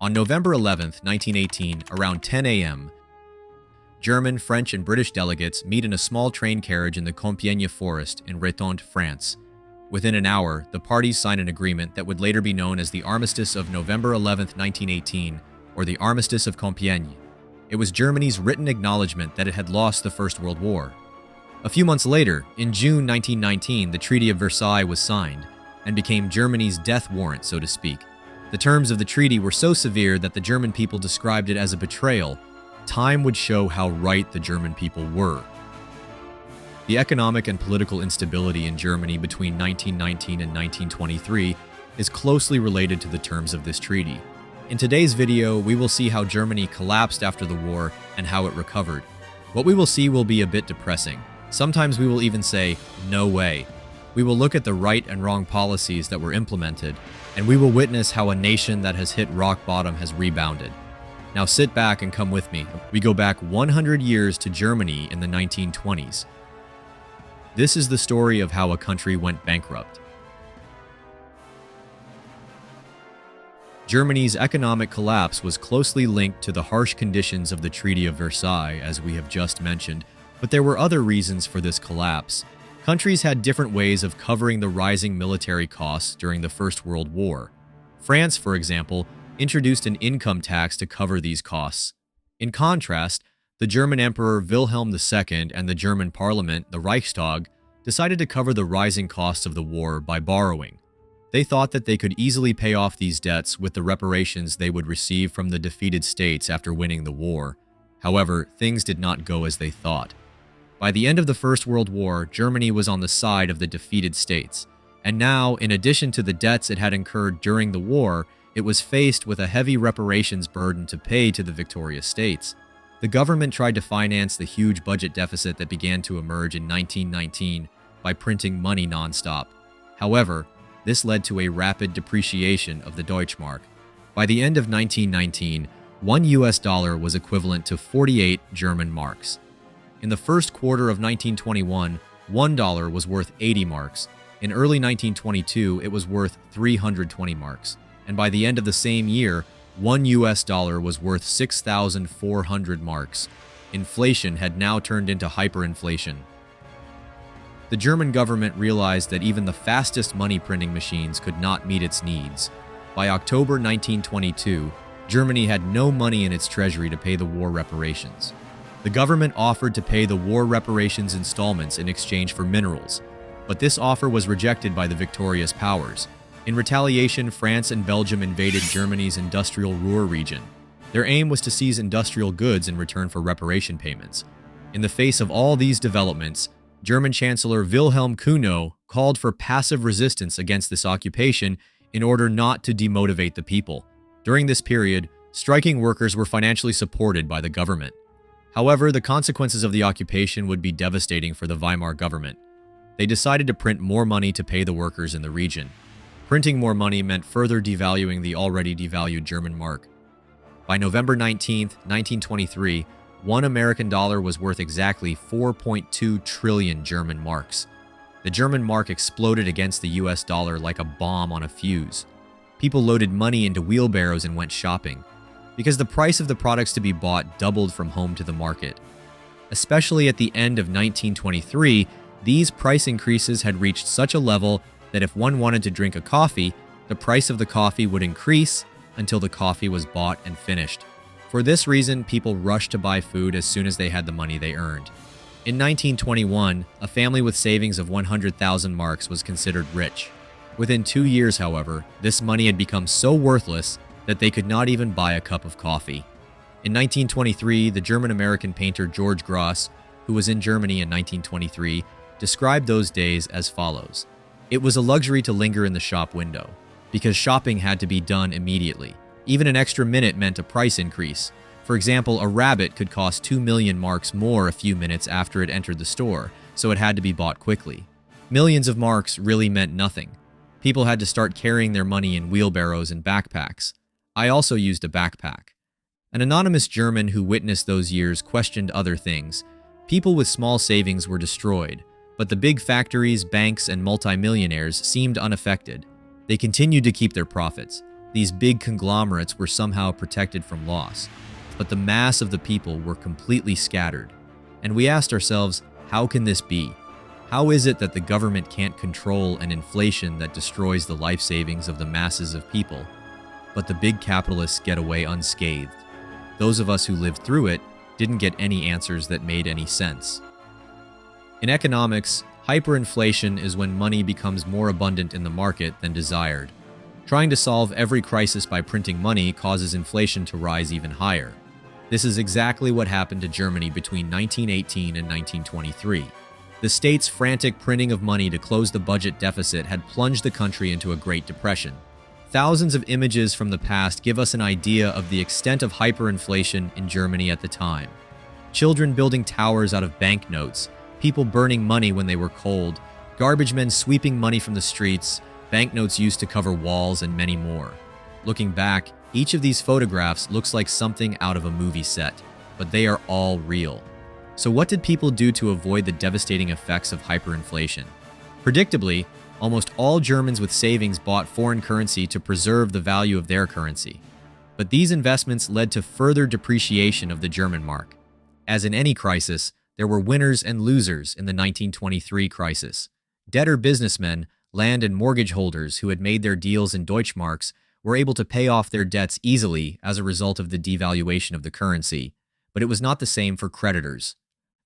On November 11, 1918, around 10 a.m., German, French, and British delegates meet in a small train carriage in the Compiègne forest in Rétont, France. Within an hour, the parties sign an agreement that would later be known as the Armistice of November 11, 1918, or the Armistice of Compiègne. It was Germany's written acknowledgement that it had lost the First World War. A few months later, in June 1919, the Treaty of Versailles was signed and became Germany's death warrant, so to speak. The terms of the treaty were so severe that the German people described it as a betrayal. Time would show how right the German people were. The economic and political instability in Germany between 1919 and 1923 is closely related to the terms of this treaty. In today's video, we will see how Germany collapsed after the war and how it recovered. What we will see will be a bit depressing. Sometimes we will even say, "No way." We will look at the right and wrong policies that were implemented, and we will witness how a nation that has hit rock bottom has rebounded. Now sit back and come with me. We go back 100 years to Germany in the 1920s. This is the story of how a country went bankrupt. Germany's economic collapse was closely linked to the harsh conditions of the Treaty of Versailles, as we have just mentioned, but there were other reasons for this collapse. Countries had different ways of covering the rising military costs during the First World War. France, for example, introduced an income tax to cover these costs. In contrast, the German Emperor Wilhelm II and the German Parliament, the Reichstag, decided to cover the rising costs of the war by borrowing. They thought that they could easily pay off these debts with the reparations they would receive from the defeated states after winning the war. However, things did not go as they thought. By the end of the First World War, Germany was on the side of the defeated states. And now, in addition to the debts it had incurred during the war, it was faced with a heavy reparations burden to pay to the victorious states. The government tried to finance the huge budget deficit that began to emerge in 1919 by printing money nonstop. However, this led to a rapid depreciation of the Deutschmark. By the end of 1919, one US dollar was equivalent to 48 German marks. In the first quarter of 1921, $1 was worth 80 marks. In early 1922, it was worth 320 marks. And by the end of the same year, one US dollar was worth 6,400 marks. Inflation had now turned into hyperinflation. The German government realized that even the fastest money printing machines could not meet its needs. By October 1922, Germany had no money in its treasury to pay the war reparations. The government offered to pay the war reparations installments in exchange for minerals, but this offer was rejected by the victorious powers. In retaliation, France and Belgium invaded Germany's industrial Ruhr region. Their aim was to seize industrial goods in return for reparation payments. In the face of all these developments, German Chancellor Wilhelm Kuno called for passive resistance against this occupation in order not to demotivate the people. During this period, striking workers were financially supported by the government. However, the consequences of the occupation would be devastating for the Weimar government. They decided to print more money to pay the workers in the region. Printing more money meant further devaluing the already devalued German mark. By November 19, 1923, one American dollar was worth exactly 4.2 trillion German marks. The German mark exploded against the US dollar like a bomb on a fuse. People loaded money into wheelbarrows and went shopping, because the price of the products to be bought doubled from home to the market. Especially at the end of 1923, these price increases had reached such a level that if one wanted to drink a coffee, the price of the coffee would increase until the coffee was bought and finished. For this reason, people rushed to buy food as soon as they had the money they earned. In 1921, a family with savings of 100,000 marks was considered rich. Within 2 years, however, this money had become so worthless that they could not even buy a cup of coffee. In 1923, the German-American painter George Gross, who was in Germany in 1923, described those days as follows. It was a luxury to linger in the shop window, because shopping had to be done immediately. Even an extra minute meant a price increase. For example, a rabbit could cost 2 million marks more a few minutes after it entered the store, so it had to be bought quickly. Millions of marks really meant nothing. People had to start carrying their money in wheelbarrows and backpacks. I also used a backpack. An anonymous German who witnessed those years questioned other things. People with small savings were destroyed, but the big factories, banks, and multimillionaires seemed unaffected. They continued to keep their profits. These big conglomerates were somehow protected from loss, but the mass of the people were completely scattered. And we asked ourselves, how can this be? How is it that the government can't control an inflation that destroys the life savings of the masses of people, but the big capitalists get away unscathed? Those of us who lived through it didn't get any answers that made any sense. In economics, hyperinflation is when money becomes more abundant in the market than desired. Trying to solve every crisis by printing money causes inflation to rise even higher. This is exactly what happened to Germany between 1918 and 1923. The state's frantic printing of money to close the budget deficit had plunged the country into a Great Depression. Thousands of images from the past give us an idea of the extent of hyperinflation in Germany at the time. Children building towers out of banknotes, people burning money when they were cold, garbage men sweeping money from the streets, banknotes used to cover walls, and many more. Looking back, each of these photographs looks like something out of a movie set, but they are all real. So what did people do to avoid the devastating effects of hyperinflation? Predictably, almost all Germans with savings bought foreign currency to preserve the value of their currency. But these investments led to further depreciation of the German mark. As in any crisis, there were winners and losers in the 1923 crisis. Debtor businessmen, land and mortgage holders who had made their deals in Deutschmarks were able to pay off their debts easily as a result of the devaluation of the currency, but it was not the same for creditors.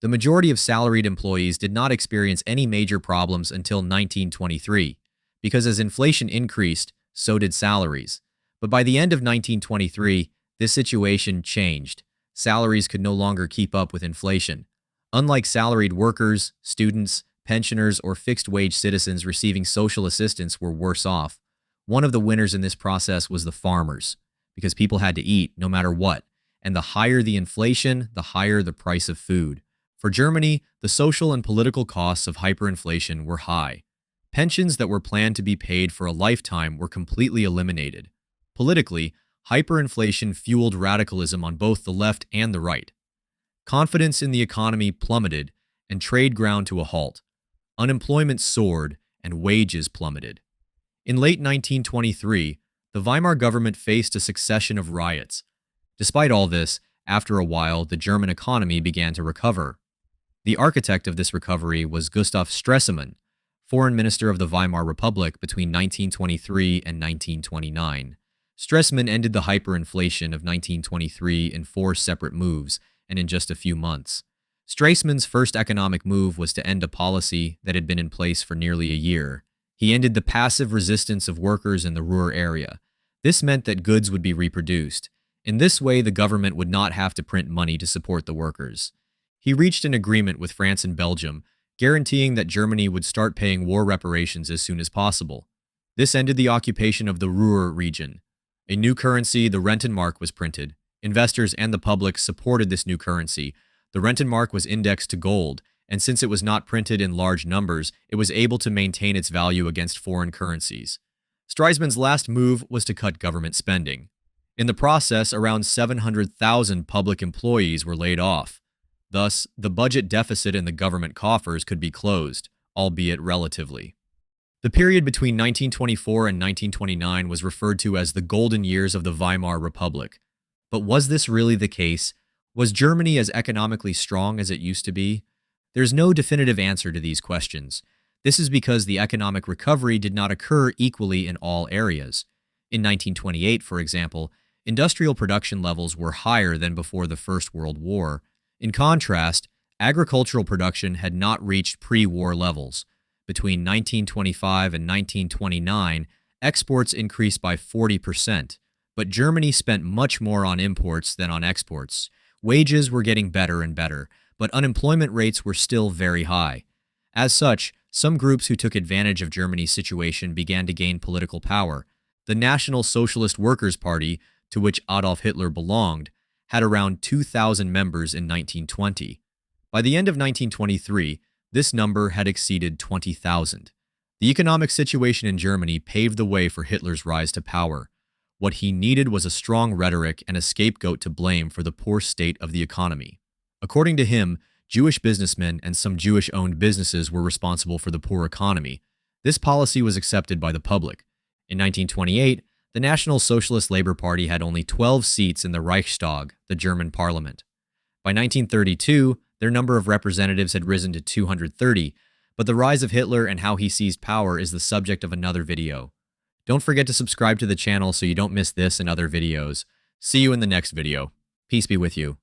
The majority of salaried employees did not experience any major problems until 1923, because as inflation increased, so did salaries. But by the end of 1923, this situation changed. Salaries could no longer keep up with inflation. Unlike salaried workers, students, pensioners, or fixed-wage citizens receiving social assistance were worse off. One of the winners in this process was the farmers, because people had to eat no matter what, and the higher the inflation, the higher the price of food. For Germany, the social and political costs of hyperinflation were high. Pensions that were planned to be paid for a lifetime were completely eliminated. Politically, hyperinflation fueled radicalism on both the left and the right. Confidence in the economy plummeted, and trade ground to a halt. Unemployment soared, and wages plummeted. In late 1923, the Weimar government faced a succession of riots. Despite all this, after a while, the German economy began to recover. The architect of this recovery was Gustav Stresemann, foreign minister of the Weimar Republic between 1923 and 1929. Stresemann ended the hyperinflation of 1923 in 4 separate moves and in just a few months. Stresemann's first economic move was to end a policy that had been in place for nearly a year. He ended the passive resistance of workers in the Ruhr area. This meant that goods would be reproduced. In this way, the government would not have to print money to support the workers. He reached an agreement with France and Belgium, guaranteeing that Germany would start paying war reparations as soon as possible. This ended the occupation of the Ruhr region. A new currency, the Rentenmark, was printed. Investors and the public supported this new currency. The Rentenmark was indexed to gold, and since it was not printed in large numbers, it was able to maintain its value against foreign currencies. Stresemann's last move was to cut government spending. In the process, around 700,000 public employees were laid off. Thus, the budget deficit in the government coffers could be closed, albeit relatively. The period between 1924 and 1929 was referred to as the golden years of the Weimar Republic. But was this really the case? Was Germany as economically strong as it used to be? There's no definitive answer to these questions. This is because the economic recovery did not occur equally in all areas. In 1928, for example, industrial production levels were higher than before the First World War. In contrast, agricultural production had not reached pre-war levels. Between 1925 and 1929, exports increased by 40%, but Germany spent much more on imports than on exports. Wages were getting better and better, but unemployment rates were still very high. As such, some groups who took advantage of Germany's situation began to gain political power. The National Socialist Workers' Party, to which Adolf Hitler belonged, had around 2,000 members in 1920. By the end of 1923, this number had exceeded 20,000. The economic situation in Germany paved the way for Hitler's rise to power. What he needed was a strong rhetoric and a scapegoat to blame for the poor state of the economy. According to him, Jewish businessmen and some Jewish-owned businesses were responsible for the poor economy. This policy was accepted by the public. In 1928, The National Socialist Labour Party had only 12 seats in the Reichstag, the German parliament. By 1932, their number of representatives had risen to 230, but the rise of Hitler and how he seized power is the subject of another video. Don't forget to subscribe to the channel so you don't miss this and other videos. See you in the next video. Peace be with you.